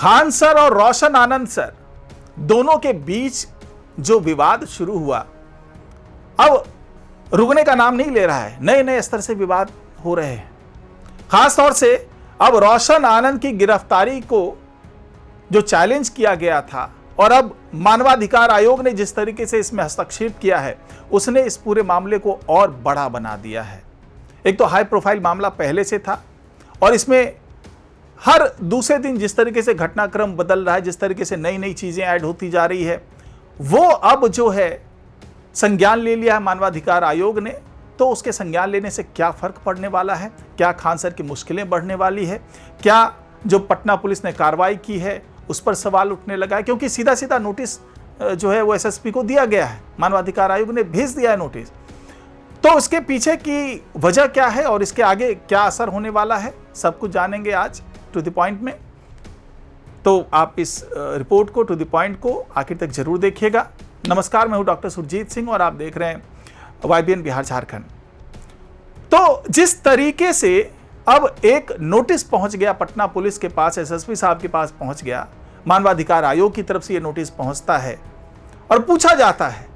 Khan sir और रोशन आनंद sir दोनों के बीच जो विवाद शुरू हुआ अब रुकने का नाम नहीं ले रहा है। नए नए स्तर से विवाद हो रहे हैं। खास तौर से अब रोशन आनंद की गिरफ्तारी को जो चैलेंज किया गया था और अब मानवाधिकार आयोग ने जिस तरीके से इसमें हस्तक्षेप किया है उसने इस पूरे मामले को और बड़ा बना दिया है। एक तो हाई प्रोफाइल मामला पहले से था और इसमें हर दूसरे दिन जिस तरीके से घटनाक्रम बदल रहा है, जिस तरीके से नई नई चीजें ऐड होती जा रही है, वो अब जो है संज्ञान ले लिया है मानवाधिकार आयोग ने। तो उसके संज्ञान लेने से क्या फर्क पड़ने वाला है, क्या खान सर की मुश्किलें बढ़ने वाली है, क्या जो पटना पुलिस ने कार्रवाई की है उस पर सवाल उठने लगा है, क्योंकि सीधा सीधा नोटिस जो है वो एसएसपी को दिया गया है, मानवाधिकार आयोग ने भेज दिया है नोटिस। तो इसके पीछे की वजह क्या है और इसके आगे क्या असर होने वाला है, सब कुछ जानेंगे आज टू द पॉइंट में। तो आप इस रिपोर्ट को, टू द पॉइंट को आखिर तक जरूर देखिएगा। नमस्कार, मैं हूं डॉक्टर सुरजीत सिंह और आप देख रहे हैं YBN बिहार झारखंड। तो जिस तरीके से अब एक नोटिस पहुंच गया पटना पुलिस के पास, एसएसपी साहब के पास पहुंच गया, मानवाधिकार आयोग की तरफ से यह नोटिस पहुंचता है और पूछा जाता है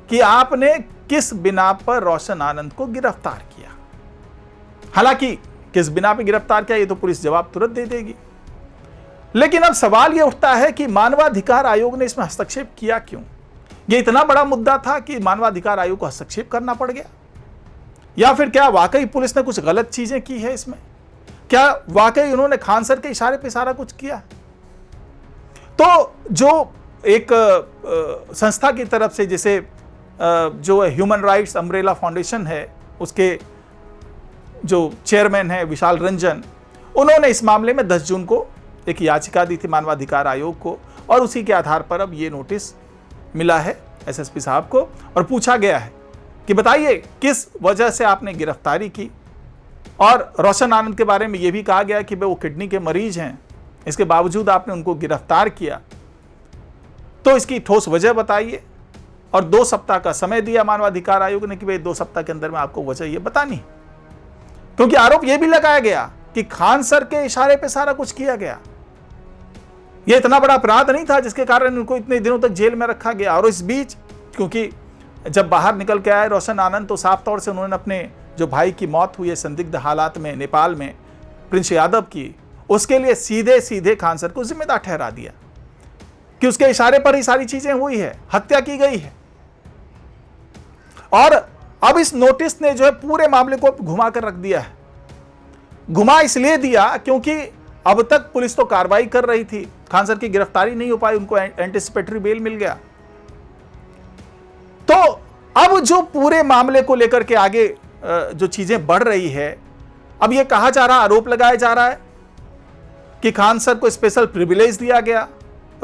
कि आपने किस बिना पर रोशन आनंद को गिरफ्तार किया। हालांकि किस बिना पर गिरफ्तार किया ये तो पुलिस जवाब तुरंत दे देगी, लेकिन अब सवाल यह उठता है कि मानवाधिकार आयोग ने इसमें हस्तक्षेप किया क्यों। यह इतना बड़ा मुद्दा था कि मानवाधिकार आयोग को हस्तक्षेप करना पड़ गया, या फिर क्या वाकई पुलिस ने कुछ गलत चीजें की है इसमें, क्या वाकई उन्होंने खान सर के इशारे पे सारा कुछ किया। तो जो एक संस्था की तरफ से, जैसे जो ह्यूमन राइट्स अम्ब्रेला फाउंडेशन है, उसके जो चेयरमैन है विशाल रंजन, उन्होंने इस मामले में 10 जून को एक याचिका दी थी मानवाधिकार आयोग को और उसी के आधार पर अब ये नोटिस मिला है एसएसपी साहब को और पूछा गया है कि बताइए किस वजह से आपने गिरफ्तारी की। और रोशन आनंद के बारे में यह भी कहा गया कि वो किडनी के मरीज हैं, इसके बावजूद आपने उनको गिरफ्तार किया, तो इसकी ठोस वजह बताइए। और 2 सप्ताह का समय दिया मानवाधिकार आयोग ने कि भाई 2 सप्ताह के अंदर में आपको वजह ये बतानी, क्योंकि आरोप यह भी लगाया गया कि खान सर के इशारे पे सारा कुछ किया गया। यह इतना बड़ा अपराध नहीं था जिसके कारण उनको इतने दिनों तक जेल में रखा गया। और इस बीच क्योंकि जब बाहर निकल के आए रोशन आनंद, तो साफ तौर से उन्होंने अपने जो भाई की मौत हुई है संदिग्ध हालात में नेपाल में, प्रिंस यादव की, उसके लिए सीधे सीधे खान सर को जिम्मेदार ठहरा दिया कि उसके इशारे पर ही सारी चीजें हुई है, हत्या की गई है। और अब इस नोटिस ने जो है पूरे मामले को घुमा कर रख दिया है। घुमा इसलिए दिया क्योंकि अब तक पुलिस तो कार्रवाई कर रही थी, खान सर की गिरफ्तारी नहीं हो पाई, उनको एंटिसिपेटरी बेल मिल गया। तो अब जो पूरे मामले को लेकर के आगे जो चीजें बढ़ रही है, अब यह कहा जा रहा, आरोप लगाया जा रहा है कि खान सर को स्पेशल प्रिविलेज दिया गया,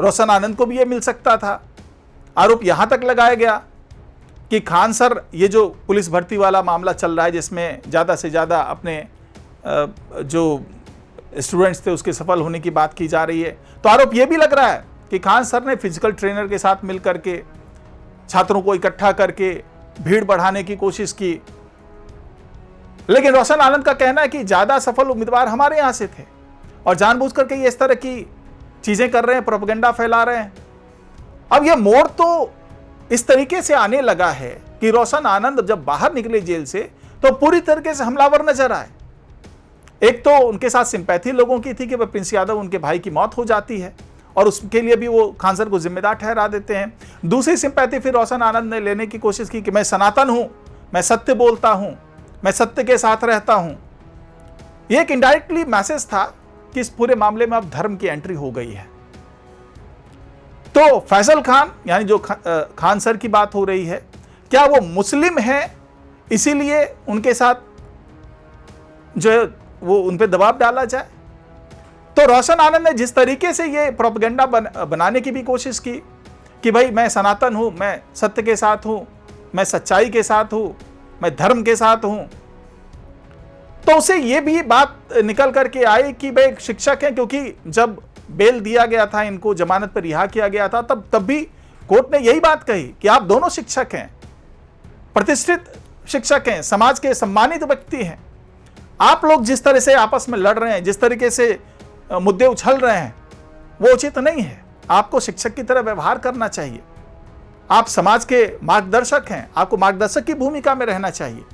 रोशन आनंद को भी यह मिल सकता था। आरोप यहां तक लगाया गया कि खान सर, ये जो पुलिस भर्ती वाला मामला चल रहा है जिसमें ज़्यादा से ज़्यादा अपने जो स्टूडेंट्स थे उसके सफल होने की बात की जा रही है, तो आरोप यह भी लग रहा है कि खान सर ने फिजिकल ट्रेनर के साथ मिल करके छात्रों को इकट्ठा करके भीड़ बढ़ाने की कोशिश की। लेकिन रोशन आनंद का कहना है कि ज़्यादा सफल उम्मीदवार हमारे यहाँ से थे और जानबूझ करके ये इस तरह की चीज़ें कर रहे हैं, प्रोपेगेंडा फैला रहे हैं। अब यह मोड़ तो इस तरीके से आने लगा है कि रोशन आनंद जब बाहर निकले जेल से तो पूरी तरीके से हमलावर नजर आए। एक तो उनके साथ सिंपैथी लोगों की थी कि वह प्रिंस यादव, उनके भाई की मौत हो जाती है और उसके लिए भी वो खान सर को जिम्मेदार ठहरा देते हैं। दूसरी सिंपैथी फिर रोशन आनंद ने लेने की कोशिश की कि मैं सनातन हूं, मैं सत्य बोलता हूं, मैं सत्य के साथ रहता हूं। यह एक इनडायरेक्टली मैसेज था कि इस पूरे मामले में अब धर्म की एंट्री हो गई है। तो फैसल खान, यानी जो खान सर की बात हो रही है, क्या वो मुस्लिम है इसीलिए उनके साथ जो है वो उन पे दबाव डाला जाए। तो रोशन आनंद ने जिस तरीके से ये प्रोपेगेंडा बनाने की भी कोशिश की कि भाई मैं सनातन हूं, मैं सत्य के साथ हूं, मैं सच्चाई के साथ हूं, मैं धर्म के साथ हूं, तो उसे ये भी बात निकल करके आई कि भाई एक शिक्षक हैं, क्योंकि जब बेल दिया गया था, इनको जमानत पर रिहा किया गया था, तब भी कोर्ट ने यही बात कही कि आप दोनों शिक्षक हैं, प्रतिष्ठित शिक्षक हैं, समाज के सम्मानित व्यक्ति हैं। आप लोग जिस तरह से आपस में लड़ रहे हैं, जिस तरीके से मुद्दे उछल रहे हैं, वो उचित नहीं है। आपको शिक्षक की तरह व्यवहार करना चाहिए। आप समाज के मार्गदर्शक हैं, आपको मार्गदर्शक की भूमिका में रहना चाहिए।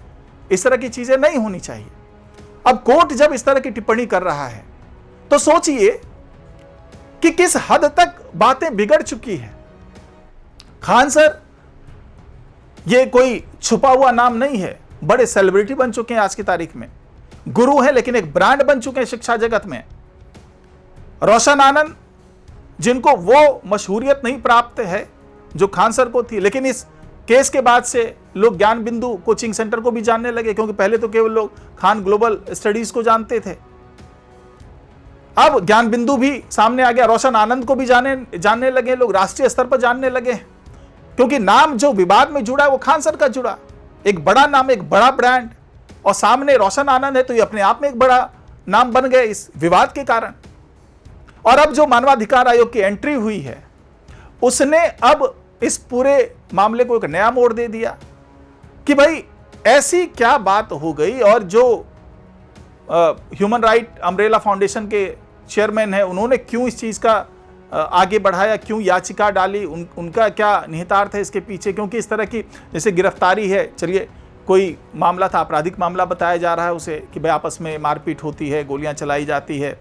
इस तरह की चीजें नहीं होनी चाहिए। अब कोर्ट जब इस तरह की टिप्पणी कर रहा है तो सोचिए कि किस हद तक बातें बिगड़ चुकी है। खान सर ये कोई छुपा हुआ नाम नहीं है, बड़े सेलिब्रिटी बन चुके हैं आज की तारीख में, गुरु हैं लेकिन एक ब्रांड बन चुके हैं शिक्षा जगत में। रोशन आनंद, जिनको वो मशहूरियत नहीं प्राप्त है जो खान सर को थी, लेकिन इस केस के बाद से लोग ज्ञान बिंदु कोचिंग सेंटर को भी जानने लगे, क्योंकि पहले तो केवल लोग खान ग्लोबल स्टडीज को जानते थे। अब ज्ञान बिंदु भी सामने आ गया, रोशन आनंद को भी जानने लगे लोग, राष्ट्रीय स्तर पर जानने लगे, क्योंकि नाम जो विवाद में जुड़ा है वो खान सर का जुड़ा। एक बड़ा नाम, एक बड़ा ब्रांड, और सामने रोशन आनंद है, तो ये अपने आप में एक बड़ा नाम बन गए इस विवाद के कारण। और अब जो मानवाधिकार आयोग की एंट्री हुई है, उसने अब इस पूरे मामले को एक नया मोड़ दे दिया कि भाई ऐसी क्या बात हो गई, और जो ह्यूमन राइट अम्ब्रेला फाउंडेशन के चेयरमैन है, उन्होंने क्यों इस चीज का आगे बढ़ाया, क्यों याचिका डाली, उनका क्या निहितार्थ है इसके पीछे। क्योंकि इस तरह की जैसे गिरफ्तारी है, चलिए कोई मामला था, आपराधिक मामला बताया जा रहा है उसे कि भाई आपस में मारपीट होती है, गोलियां चलाई जाती है।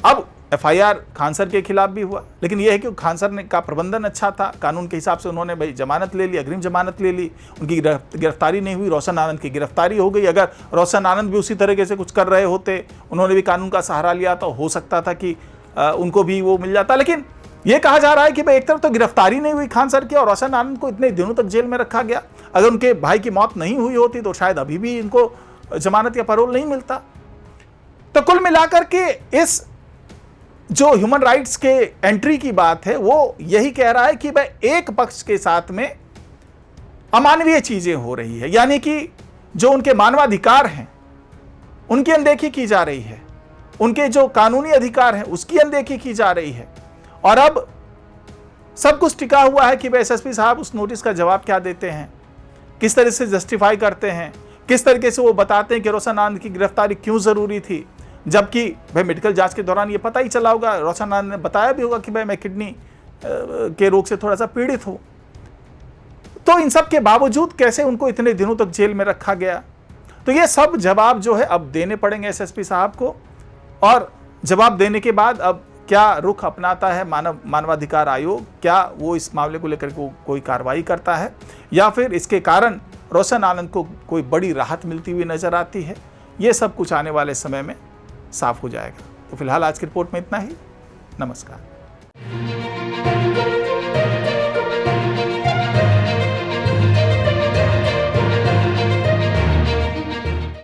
अब एफआईआर खान सर के खिलाफ भी हुआ, लेकिन यह है कि खान सर ने का प्रबंधन अच्छा था, कानून के हिसाब से उन्होंने भाई जमानत ले ली, अग्रिम जमानत ले ली, उनकी गिरफ्तारी नहीं हुई। रोशन आनंद की गिरफ्तारी हो गई। अगर रोशन आनंद भी उसी तरीके से कुछ कर रहे होते, उन्होंने भी कानून का सहारा लिया, तो हो सकता था कि उनको भी वो मिल जाता। लेकिन यह कहा जा रहा है कि भाई एक तरफ तो गिरफ्तारी नहीं हुई खान सर की, और रोशन आनंद को इतने दिनों तक जेल में रखा गया। अगर उनके भाई की मौत नहीं हुई होती तो शायद अभी भी इनको जमानत या पैरोल नहीं मिलता। तो कुल मिलाकर के इस जो ह्यूमन राइट्स के एंट्री की बात है, वो यही कह रहा है कि भाई एक पक्ष के साथ में अमानवीय चीजें हो रही है, यानी कि जो उनके मानवाधिकार हैं उनकी अनदेखी की जा रही है, उनके जो कानूनी अधिकार हैं उसकी अनदेखी की जा रही है। और अब सब कुछ टिका हुआ है कि भाई एसएसपी साहब उस नोटिस का जवाब क्या देते हैं, किस तरह से जस्टिफाई करते हैं, किस तरीके से वो बताते हैं कि रोशन आनंद की गिरफ्तारी क्यों जरूरी थी, जबकि भाई मेडिकल जांच के दौरान ये पता ही चला होगा, रोशन आनंद ने बताया भी होगा कि भाई मैं किडनी के रोग से थोड़ा सा पीड़ित हूं। तो इन सब के बावजूद कैसे उनको इतने दिनों तक जेल में रखा गया। तो ये सब जवाब जो है अब देने पड़ेंगे एसएसपी साहब को, और जवाब देने के बाद अब क्या रुख अपनाता है मानवाधिकार आयोग, क्या वो इस मामले को लेकर कोई कार्रवाई करता है, या फिर इसके कारण रोशन आनंद को कोई बड़ी राहत मिलती हुई नजर आती है। ये सब कुछ आने वाले समय में साफ हो जाएगा। तो फिलहाल आज की रिपोर्ट में इतना ही। नमस्कार।